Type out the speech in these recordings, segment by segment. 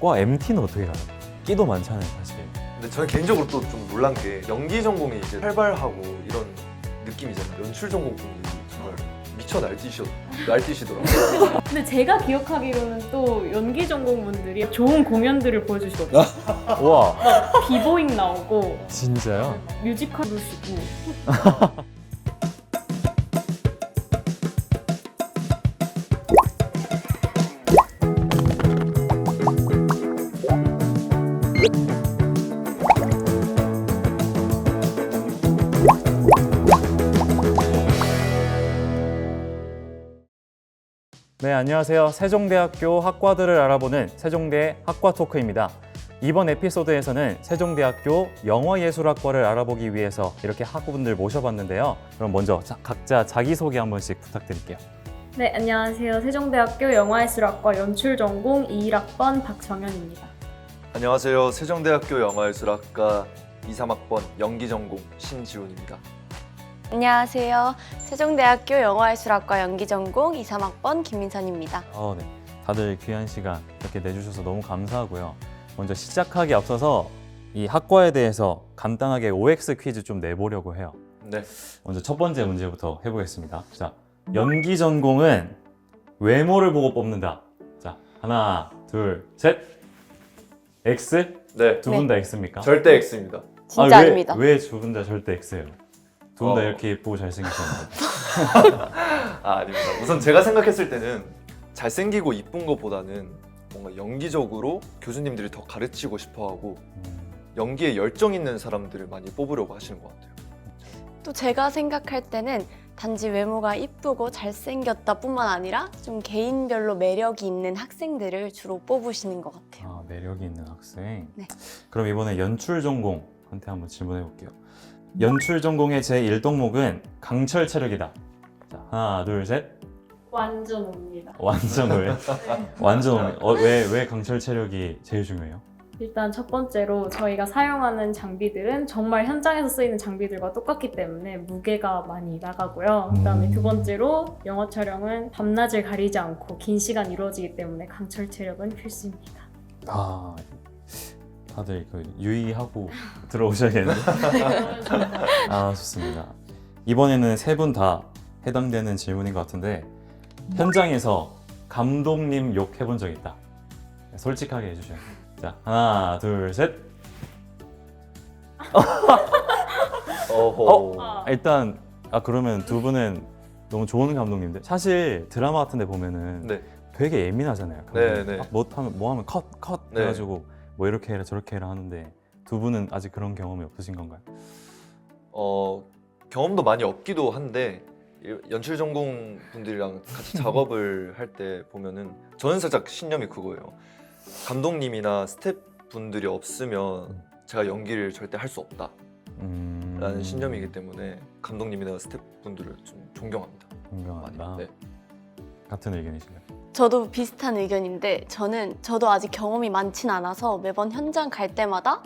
과 MT는 어떻게 가요? 끼도 많잖아요, 사실. 근데 저는 개인적으로 또 좀 놀란 게 연기 전공이 이제 활발하고 이런 느낌이잖아요. 연출 전공 분들이 정말 미쳐 날뛰시더라고요. 근데 제가 기억하기로는 또 연기 전공분들이 좋은 공연들을 보여주시거든요. 우와, 비보잉 나오고 진짜요? 뮤지컬 부르시고. 네, 안녕하세요. 세종대학교 학과들을 알아보는 세종대 학과토크입니다. 이번 에피소드에서는 세종대학교 영어예술학과를 알아보기 위해서 이렇게 학부분들 모셔봤는데요. 그럼 먼저 각자 자기소개 한 번씩 부탁드릴게요. 네, 안녕하세요. 세종대학교 영화예술학과 연출전공 21학번 박정현입니다. 안녕하세요. 세종대학교 영화예술학과 2, 3학번 연기전공 신지훈입니다. 안녕하세요. 세종대학교 영화예술학과 연기전공 2, 3학번 김민선입니다. 네. 다들 귀한 시간 이렇게 내주셔서 너무 감사하고요. 먼저 시작하기 앞서서 이 학과에 대해서 간단하게 OX 퀴즈 좀 내보려고 해요. 네. 먼저 첫 번째 문제부터 해보겠습니다. 자, 연기 전공은 외모를 보고 뽑는다. 자, 하나, 둘, 셋. X? 네. 두 분 다 X입니까? 절대 X입니다. 진짜 아닙니다. 왜 두 분 다 절대 X예요? 두 분 다 이렇게 예쁘고 잘생기셨는데. 아닙니다. 우선 제가 생각했을 때는 잘생기고 이쁜 것보다는 뭔가 연기적으로 교수님들이 더 가르치고 싶어하고 연기에 열정 있는 사람들을 많이 뽑으려고 하시는 것 같아요. 또 제가 생각할 때는 단지 외모가 이쁘고 잘생겼다 뿐만 아니라 좀 개인별로 매력이 있는 학생들을 주로 뽑으시는 것 같아요. 매력이 있는 학생. 네. 그럼 이번에 연출 전공한테 한번 질문해 볼게요. 연출 전공의 제1동목은 강철 체력이다. 자, 하나, 둘, 셋. 완전 옵니다. 완전 왜? 완전 왜 강철 체력이 제일 중요해요? 일단 첫 번째로 저희가 사용하는 장비들은 정말 현장에서 쓰이는 장비들과 똑같기 때문에 무게가 많이 나가고요. 그다음에 두 번째로 영화 촬영은 밤낮을 가리지 않고 긴 시간 이루어지기 때문에 강철 체력은 필수입니다. 다들 유의하고 들어오셔야겠는데. 좋습니다. 이번에는 세 분 다 해당되는 질문인 것 같은데 현장에서 감독님 욕 해본 적 있다. 솔직하게 해주셔야 돼요. 자, 하나, 둘, 셋. 일단 그러면 두 분은 너무 좋은 감독님들. 사실 드라마 같은 데 보면은 네. 되게 예민하잖아요. 네. 뭐 하면 컷 네. 해가지고 뭐 이렇게 해라 저렇게 해라 하는데 두 분은 아직 그런 경험이 없으신 건가요? 경험도 많이 없기도 한데 연출 전공 분들이랑 같이 작업을 할 때 보면은 저는 살짝 신념이 그거예요. 감독님이나 스태프 분들이 없으면 제가 연기를 절대 할 수 없다 라는 신념이기 때문에 감독님이나 스태프 분들을 좀 존경합니다. 존경한다. 많이. 네. 같은 의견이신가요? 저도 비슷한 의견인데 저도 아직 경험이 많진 않아서 매번 현장 갈 때마다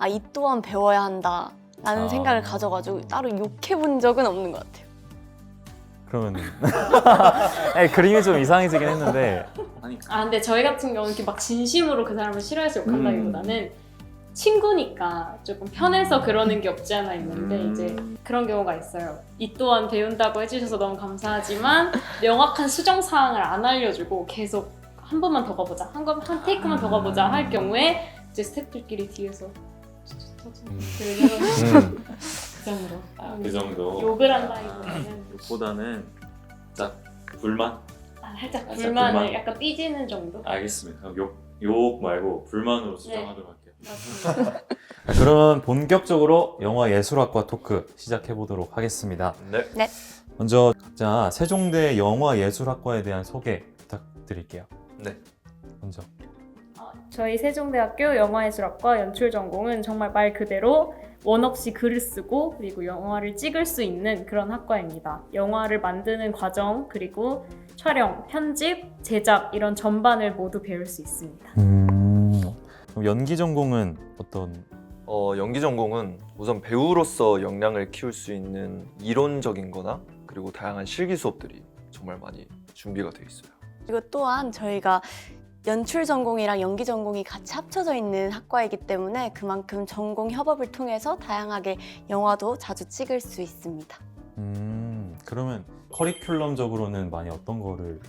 이 또한 배워야 한다라는 생각을 가져가지고 따로 욕해본 적은 없는 것 같아요. 그러면 그림이 좀 이상해지긴 했는데 근데 저희 같은 경우는 이렇게 막 진심으로 그 사람을 싫어해서 욕한다기보다는 친구니까 조금 편해서 그러는 게 없지 않아 있는데 이제 그런 경우가 있어요. 이 또한 배운다고 해주셔서 너무 감사하지만 명확한 수정 사항을 안 알려주고 계속 한 번만 더 가보자, 한 테이크만 더 가보자 할 경우에 이제 스태프들끼리 뒤에서 그 정도 욕을 한다기보다는 보다는 딱 불만? 살짝 살짝 불만을 불만. 약간 삐지는 정도? 알겠습니다. 욕 말고 불만으로 수정하도록 할게요. 맞습니다. 그러면 본격적으로 영화예술학과 토크 시작해 보도록 하겠습니다. 네. 먼저 각자 세종대 영화예술학과에 대한 소개 부탁드릴게요. 네. 먼저. 저희 세종대학교 영화예술학과 연출전공은 정말 말 그대로 원 없이 글을 쓰고 그리고 영화를 찍을 수 있는 그런 학과입니다. 영화를 만드는 과정 그리고 촬영, 편집, 제작 이런 전반을 모두 배울 수 있습니다. 그럼 연기 전공은 어떤? 연기 전공은 우선 배우로서 역량을 키울 수 있는 이론적인 거나 그리고 다양한 실기 수업들이 정말 많이 준비가 돼 있어요. 그리고 또한 저희가 연출 전공이랑 연기 전공이 같이 합쳐져 있는 학과이기 때문에 그만큼 전공 협업을 통해서 다양하게 영화도 자주 찍을 수 있습니다. 그러면 커리큘럼적으로는 많이 어떤 거를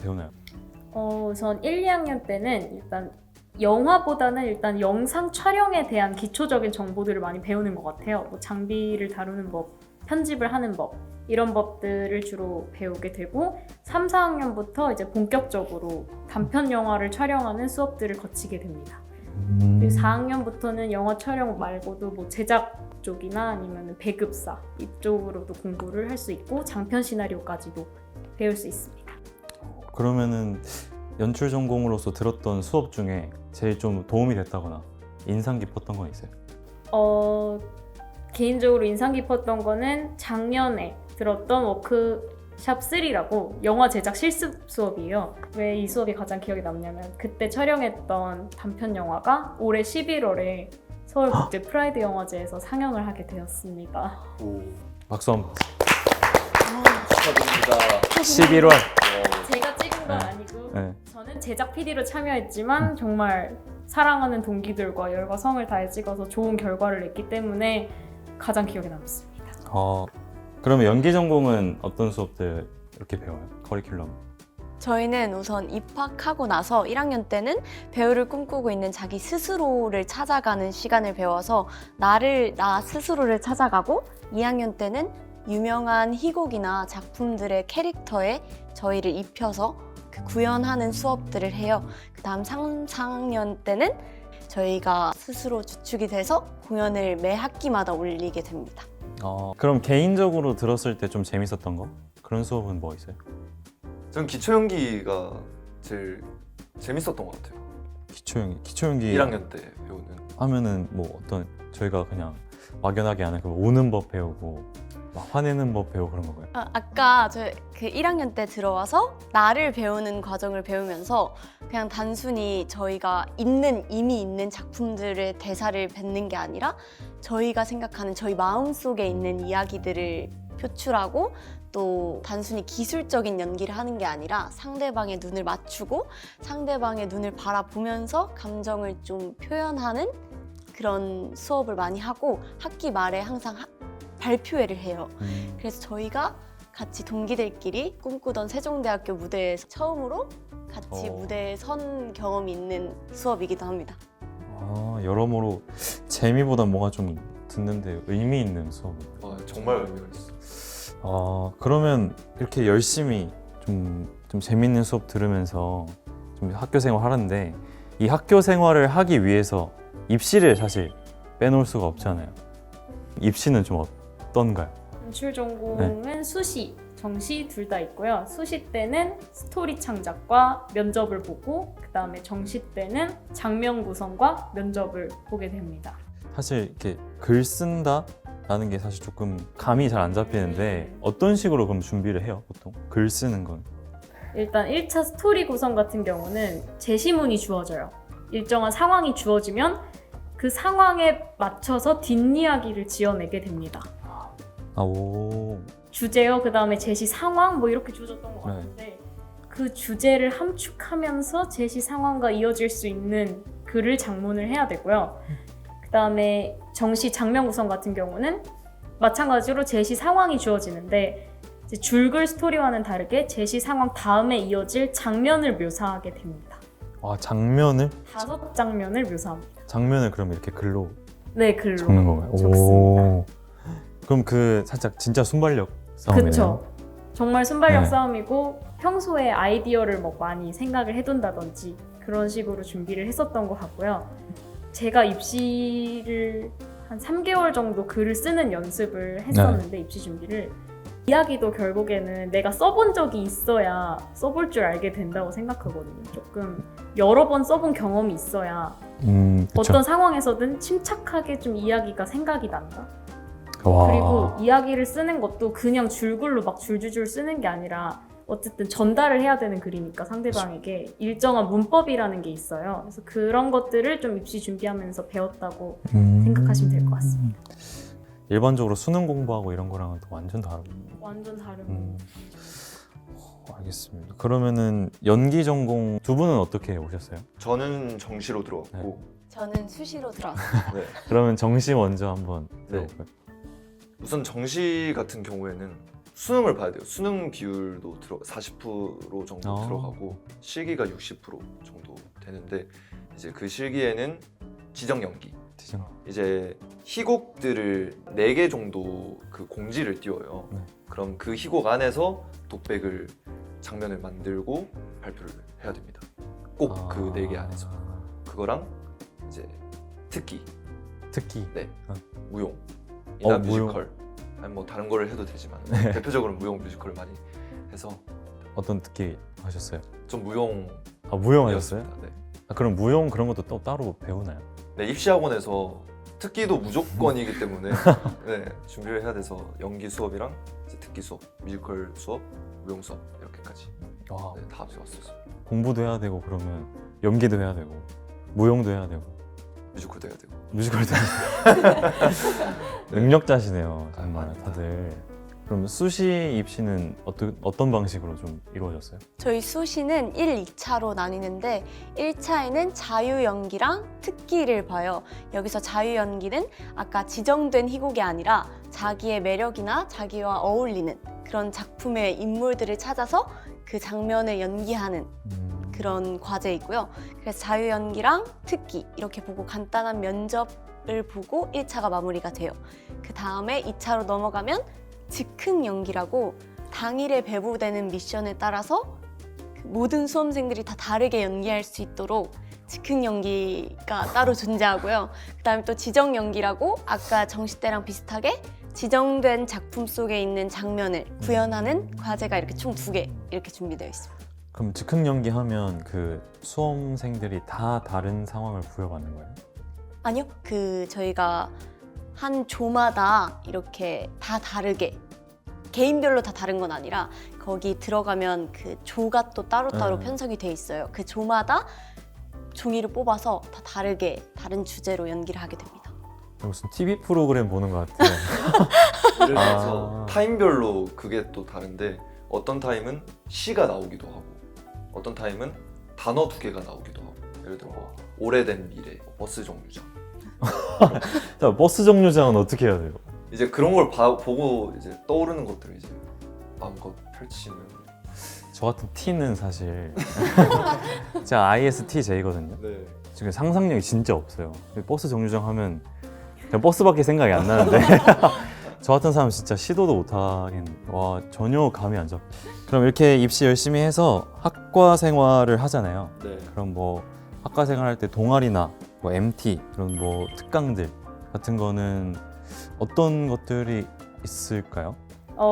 배우나요? 우선 1, 2학년 때는 일단 영화보다는 일단 영상 촬영에 대한 기초적인 정보들을 많이 배우는 것 같아요. 뭐 장비를 다루는 법, 편집을 하는 법 이런 법들을 주로 배우게 되고 3, 4학년부터 이제 본격적으로 단편 영화를 촬영하는 수업들을 거치게 됩니다. 그리고 4학년부터는 영화 촬영 말고도 뭐 제작 쪽이나 아니면 배급사 이쪽으로도 공부를 할 수 있고 장편 시나리오까지도 배울 수 있습니다. 그러면은 연출 전공으로서 들었던 수업 중에 제일 좀 도움이 됐다거나 인상 깊었던 건 있어요? 개인적으로 인상 깊었던 거는 작년에 들었던 워크샵 3라고 영화 제작 실습 수업이에요. 왜 이 수업이 가장 기억에 남냐면 그때 촬영했던 단편 영화가 올해 11월에 서울국제 프라이드 영화제에서 상영을 하게 되었습니다. 오, 박수 한번. 축하드립니다. 11월. 제가 찍은 건 네. 아니고 네. 저는 제작 PD로 참여했지만 정말 사랑하는 동기들과 열과 성을 다해 찍어서 좋은 결과를 냈기 때문에 가장 기억에 남습니다. 그러면 연기 전공은 어떤 수업들 이렇게 배워요? 커리큘럼? 저희는 우선 입학하고 나서 1학년 때는 배우를 꿈꾸고 있는 자기 스스로를 찾아가는 시간을 배워서 나 스스로를 찾아가고 2학년 때는 유명한 희곡이나 작품들의 캐릭터에 저희를 입혀서 그 구현하는 수업들을 해요. 그 다음 3, 4학년 때는 저희가 스스로 주축이 돼서 공연을 매 학기마다 올리게 됩니다. 그럼 개인적으로 들었을 때 좀 재밌었던 거? 그런 수업은 뭐 있어요? 전 기초 연기가 제일 재밌었던 것 같아요. 기초연기 1학년 때 배우는. 하면은 뭐 어떤 저희가 그냥 막연하게 아는 그 우는 법 배우고 막 화내는 법 배우고 그런 건가요? 아까 저 그 1학년 때 들어와서 나를 배우는 과정을 배우면서 그냥 단순히 저희가 이미 있는 작품들의 대사를 뱉는 게 아니라 저희가 생각하는 저희 마음속에 있는 이야기들을 표출하고 또 단순히 기술적인 연기를 하는 게 아니라 상대방의 눈을 맞추고 상대방의 눈을 바라보면서 감정을 좀 표현하는 그런 수업을 많이 하고 학기 말에 항상 발표회를 해요. 그래서 저희가 같이 동기들끼리 꿈꾸던 세종대학교 무대에서 처음으로 같이 무대에 선 경험이 있는 수업이기도 합니다. 여러모로 재미보다 뭔가 좀 듣는데 의미 있는 수업이에요. 정말 의미가 있어. 그러면 이렇게 열심히 좀 재밌는 수업 들으면서 좀 학교 생활 하는데 이 학교 생활을 하기 위해서 입시를 사실 빼놓을 수가 없잖아요. 입시는 좀 어떤가요? 연출 전공은 수시, 정시 둘 다 있고요. 수시 때는 스토리 창작과 면접을 보고 그 다음에 정시 때는 장면 구성과 면접을 보게 됩니다. 사실 이렇게 글 쓴다라는 게 사실 조금 감이 잘 안 잡히는데 어떤 식으로 그럼 준비를 해요, 보통? 글 쓰는 건? 일단 1차 스토리 구성 같은 경우는 제시문이 주어져요. 일정한 상황이 주어지면 그 상황에 맞춰서 뒷이야기를 지어내게 됩니다. 주제요, 그 다음에 제시 상황 뭐 이렇게 주어졌던 것 같은데 그 주제를 함축하면서 제시 상황과 이어질 수 있는 글을 장문을 해야 되고요. 그 다음에 정시 장면 구성 같은 경우는 마찬가지로 제시 상황이 주어지는데 이제 줄글 스토리와는 다르게 제시 상황 다음에 이어질 장면을 묘사하게 됩니다. 장면을? 5장면을 묘사합니다. 장면을 그럼 이렇게 글로 네, 글로 적는 건가요? 적습니다. 그럼 그 살짝 진짜 순발력 싸움이네요. 그쵸. 정말 순발력 네. 싸움이고 평소에 아이디어를 뭐 많이 생각을 해둔다든지 그런 식으로 준비를 했었던 것 같고요. 제가 입시를 한 3개월 정도 글을 쓰는 연습을 했었는데 입시 준비를 이야기도 결국에는 내가 써본 적이 있어야 써볼 줄 알게 된다고 생각하거든요. 조금 여러 번 써본 경험이 있어야 어떤 상황에서든 침착하게 좀 이야기가 생각이 난다. 그리고 이야기를 쓰는 것도 그냥 줄글로 막 줄줄줄 쓰는 게 아니라 어쨌든 전달을 해야 되는 글이니까 상대방에게 일정한 문법이라는 게 있어요. 그래서 그런 것들을 좀 입시 준비하면서 배웠다고 생각하시면 될 것 같습니다. 일반적으로 수능 공부하고 이런 거랑은 또 완전 다르고. 완전 다른. 알겠습니다. 그러면은 연기 전공 두 분은 어떻게 오셨어요? 저는 정시로 들어왔고 네. 저는 수시로 들어왔어요. 네. 그러면 정시 먼저 한번 네. 들어볼까요? 우선 정시 같은 경우에는 수능을 봐야 돼요. 수능 비율도 40% 정도 아. 들어가고 실기가 60% 정도 되는데 이제 그 실기에는 지정 연기 지정. 이제 희곡들을 4개 정도 그 공지를 띄워요. 네. 그럼 그 희곡 안에서 독백을 장면을 만들고 발표를 해야 됩니다. 꼭 그 4개 안에서. 그거랑 이제 특기, 특기. 네, 어. 무용이나 무용. 뮤지컬, 아니 뭐 다른 거를 해도 되지만 네. 대표적으로 무용 뮤지컬을 많이 해서 어떤 특기 하셨어요? 좀 무용 아 무용 하셨어요? 네. 아, 그럼 무용 그런 것도 또 따로 배우나요? 네, 입시학원에서 특기도 무조건이기 때문에 네, 준비를 해야 돼서 연기 수업이랑 이제 특기 수업, 뮤지컬 수업, 무용 수업 이렇게까지 와, 네, 다 합쳐왔었어요. 공부도 해야 되고 그러면 연기도 해야 되고 무용도 해야 되고 뮤지컬도 해야 되고. 뮤지컬도 해야 되고 능력자시네요 정말 아닙니다. 다들. 그럼 수시 입시는 어떤 방식으로 좀 이루어졌어요? 저희 수시는 1, 2차로 나뉘는데 1차에는 자유연기랑 특기를 봐요. 여기서 자유연기는 아까 지정된 희곡이 아니라 자기의 매력이나 자기와 어울리는 그런 작품의 인물들을 찾아서 그 장면을 연기하는 그런 과제이고요. 그래서 자유연기랑 특기 이렇게 보고 간단한 면접을 보고 1차가 마무리가 돼요. 그 다음에 2차로 넘어가면 즉흥 연기라고 당일에 배부되는 미션에 따라서 그 모든 수험생들이 다 다르게 연기할 수 있도록 즉흥 연기가 따로 존재하고요. 그 다음에 또 지정 연기라고 아까 정시 때랑 비슷하게 지정된 작품 속에 있는 장면을 구현하는 과제가 이렇게 총 2개 이렇게 준비되어 있습니다. 그럼 즉흥 연기하면 그 수험생들이 다 다른 상황을 부여받는 거예요? 아니요, 저희가 한 조마다 이렇게 다 다르게 개인별로 다 다른 건 아니라 거기 들어가면 그 조가 또 따로따로 편성이 돼 있어요. 그 조마다 종이를 뽑아서 다 다르게 다른 주제로 연기를 하게 됩니다. 무슨 TV 프로그램 보는 것 같아요. 예를 들어서 아. 타임별로 그게 또 다른데 어떤 타임은 시가 나오기도 하고 어떤 타임은 단어 2개가 나오기도 하고 예를 들어 뭐 오래된 미래, 버스 정류장 자, 버스 정류장은 어떻게 해야 돼요? 이제 그런 걸 보고 이제 떠오르는 것들을 이제 마음껏 펼치면 저 같은 T는 사실 제가 ISTJ거든요. 네. 지금 상상력이 진짜 없어요. 버스 정류장 하면 그냥 버스밖에 생각이 안 나는데 저 같은 사람 진짜 시도도 못 하겠네. 와, 전혀 감이 안 잡혀. 그럼 이렇게 입시 열심히 해서 학과 생활을 하잖아요. 네. 그럼 뭐 학과 생활할 때 동아리나 뭐 MT 이런 뭐 특강들 같은 거는 어떤 것들이 있을까요?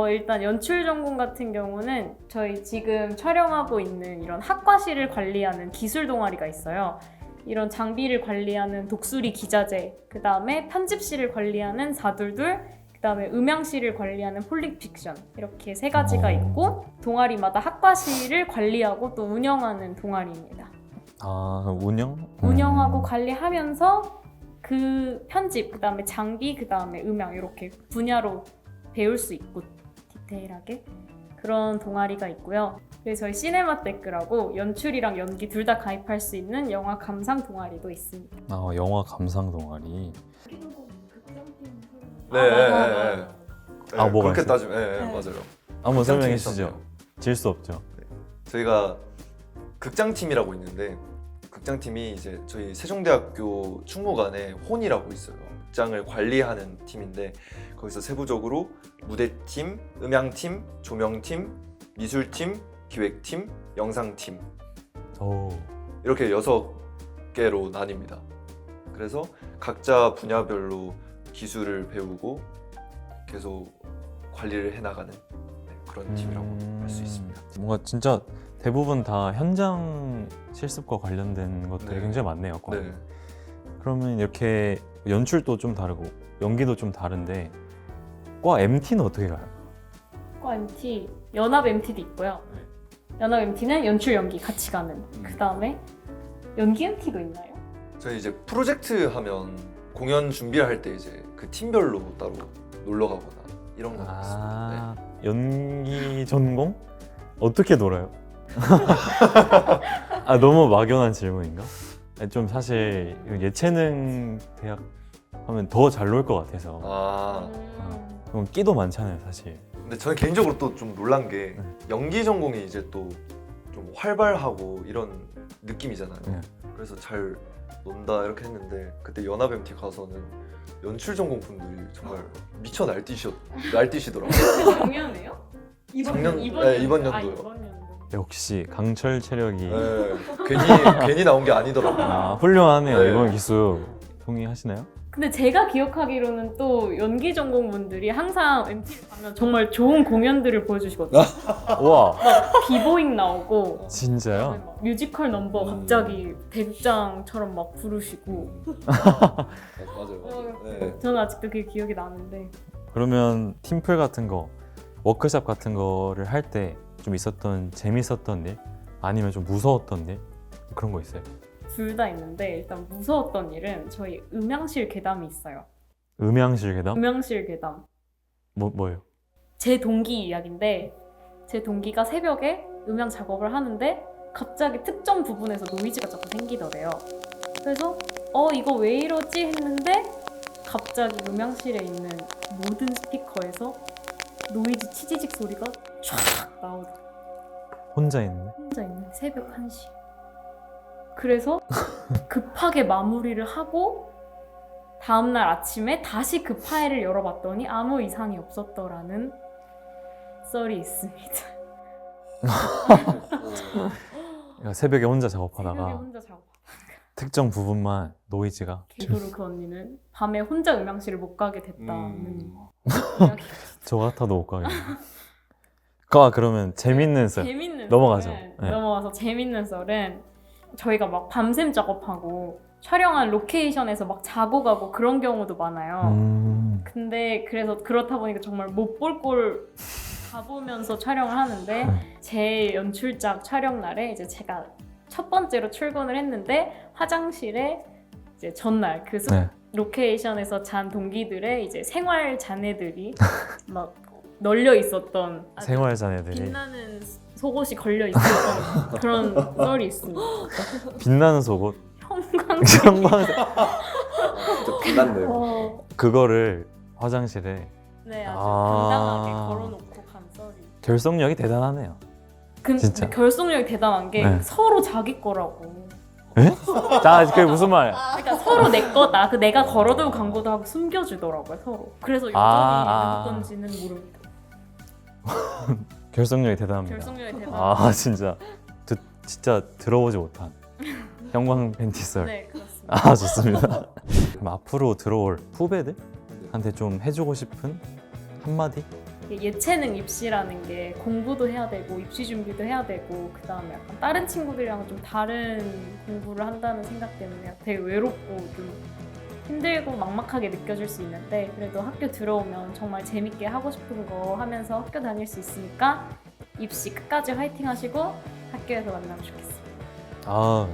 일단 연출 전공 같은 경우는 저희 지금 촬영하고 있는 이런 학과실을 관리하는 기술 동아리가 있어요. 이런 장비를 관리하는 독수리 기자재, 그 다음에 편집실을 관리하는 사둘둘, 그 다음에 음향실을 관리하는 폴릭픽션 이렇게 3가지가 있고 동아리마다 학과실을 관리하고 또 운영하는 동아리입니다. 아, 그럼 운영? 운영하고 관리하면서 그 편집, 그 다음에 장비, 그 다음에 음향 이렇게 분야로 배울 수 있고 디테일하게 그런 동아리가 있고요. 그래서 저희 시네마테크라고 연출이랑 연기 둘 다 가입할 수 있는 영화 감상 동아리도 있습니다. 아, 영화 감상 동아리. 네, 맞아요. 네. 아, 뭐가 그렇게 있어요? 따지면 네, 네. 맞아요. 한번 설명해 극장팀이 주시죠. 있었네요. 질 수 없죠. 저희가 극장팀이라고 있는데 극장팀이 이제 저희 세종대학교 충무관에 혼이라고 있어요. 극장을 관리하는 팀인데 거기서 세부적으로 무대팀, 음향팀, 조명팀, 미술팀, 기획팀, 영상팀 오. 이렇게 6개로 나뉩니다. 그래서 각자 분야별로 기술을 배우고 계속 관리를 해나가는 그런 팀이라고 할 수 있습니다. 뭔가 진짜 대부분 다 현장 실습과 관련된 것들이 네. 굉장히 많네요. 과. 네. 그러면 이렇게 연출도 좀 다르고 연기도 좀 다른데 과 MT는 어떻게 가요? 과 MT, 연합 MT도 있고요. 연합 MT는 연출 연기 같이 가는. 그 다음에 연기 MT도 있나요? 저희 이제 프로젝트 하면 공연 준비를 할 때 이제 그 팀별로 따로 놀러 가거나 이런 거 있습니다. 아, 연기 전공? 어떻게 놀아요? 아, 너무 막연한 질문인가? 아니, 좀 사실 예체능 대학 하면 더 잘 놀 것 같아서. 아 그럼 끼도 많잖아요, 사실. 근데 저는 개인적으로 또 좀 놀란 게 연기 전공이 이제 또 좀 활발하고 이런 느낌이잖아요. 네. 그래서 잘 논다 이렇게 했는데 그때 연합 MT 가서는 연출 전공 분들이 정말 미쳐 날뛰시더라고요. 작년에요? 작년- 이번 네, 이번 연도. 아, 연도요. 이번 연도. 역시 강철 체력이 네, 괜히 나온 게 아니더라고요. 아, 훌륭하네요. 네. 이번 기수 동의하시나요? 근데 제가 기억하기로는 또 연기 전공 분들이 항상 MT를 가면 정말 좋은 공연들을 보여주시거든요. 우와, 비보잉 나오고 진짜요? 막 뮤지컬 넘버 갑자기 대극장처럼 막 부르시고 맞아요. 네. 저는 아직도 그게 기억이 나는데 그러면 팀플 같은 거, 워크숍 같은 거를 할 때 좀 있었던 재밌었던 일? 아니면 좀 무서웠던 일? 그런 거 있어요? 둘 다 있는데 일단 무서웠던 일은 저희 음향실 괴담이 있어요. 음향실 괴담? 음향실 괴담. 뭐예요? 제 동기 이야기인데 제 동기가 새벽에 음향 작업을 하는데 갑자기 특정 부분에서 노이즈가 자꾸 생기더래요. 그래서 이거 왜 이러지 했는데 갑자기 음향실에 있는 모든 스피커에서 노이즈 치지직 소리가 쫙 나오더라고요. 혼자 있는데? 혼자 있는 새벽 1시. 그래서 급하게 마무리를 하고 다음날 아침에 다시 그 파일을 열어봤더니 아무 이상이 없었더라는 썰이 있습니다. 그러니까 새벽에 혼자 작업하다가 새벽에 혼자 작업. 특정 부분만 노이즈가 개그로 그 언니는 밤에 혼자 음향실을 못 가게 됐다는 이야기. 저 같아도 못 가겠네. 그러면 재밌는 썰. 재밌는 넘어가죠. 썰은, 네. 넘어가서 재밌는 썰은 저희가 막 밤샘 작업하고 촬영한 로케이션에서 막 자고 가고 그런 경우도 많아요. 근데 그래서 그렇다 보니까 정말 못 볼 꼴 가보면서 촬영을 하는데 제 연출작 촬영 날에 이제 제가 첫 번째로 출근을 했는데 화장실에 이제 전날 그 네. 로케이션에서 잔 동기들의 이제 생활 잔해들이 막 널려 있었던 아주 생활 자네들이 빛나는 속옷이 걸려 있었던 그런 썰이 있습니다. 빛나는 속옷. 형광색. 형광색. 진짜 빛났네요. 그거를 화장실에 네, 아주 아. 당당하게 걸어놓고 간 썰이. 결속력이 대단하네요. 진짜. 결속력이 대단한 게 네. 서로 자기 거라고. 자, 그게 무슨 말? 그러니까 서로 내 거다. 그 내가 걸어두고 간 거도 하고 숨겨주더라고요 서로. 그래서 여전히 아. 누구 건지는 모릅니다. 결속력이 대단합니다. 결속력이 대단. 아, 진짜 진짜 들어보지 못한 형광 팬티 썰. 네, 그렇습니다. 아, 좋습니다. 그럼 앞으로 들어올 후배들한테 좀 해주고 싶은 한마디? 예체능 입시라는 게 공부도 해야 되고 입시 준비도 해야 되고 그 다음에 약간 다른 친구들이랑 좀 다른 공부를 한다는 생각 때문에 되게 외롭고 좀 힘들고 막막하게 느껴질 수 있는데 그래도 학교 들어오면 정말 재밌게 하고 싶은 거 하면서 학교 다닐 수 있으니까 입시 끝까지 화이팅 하시고 학교에서 만나면 좋겠습니다. 아,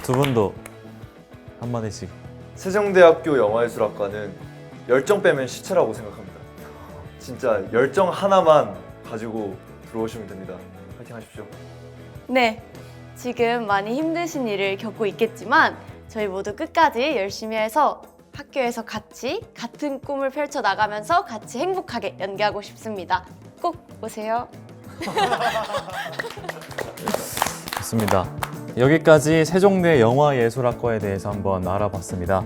두 분도 한마디씩. 세종대학교 영화예술학과는 열정 빼면 시체라고 생각합니다. 진짜 열정 하나만 가지고 들어오시면 됩니다. 파이팅 하십시오. 네, 지금 많이 힘드신 일을 겪고 있겠지만 저희 모두 끝까지 열심히 해서 학교에서 같은 꿈을 펼쳐 나가면서 같이 행복하게 연기하고 싶습니다. 꼭 오세요. 좋습니다. 여기까지 세종대 영화예술학과에 대해서 한번 알아봤습니다.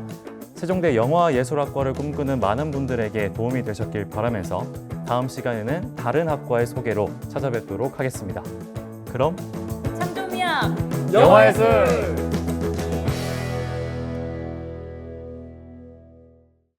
세종대 영화예술학과를 꿈꾸는 많은 분들에게 도움이 되셨길 바라면서 다음 시간에는 다른 학과의 소개로 찾아뵙도록 하겠습니다. 그럼 참돔이야. 영화예술!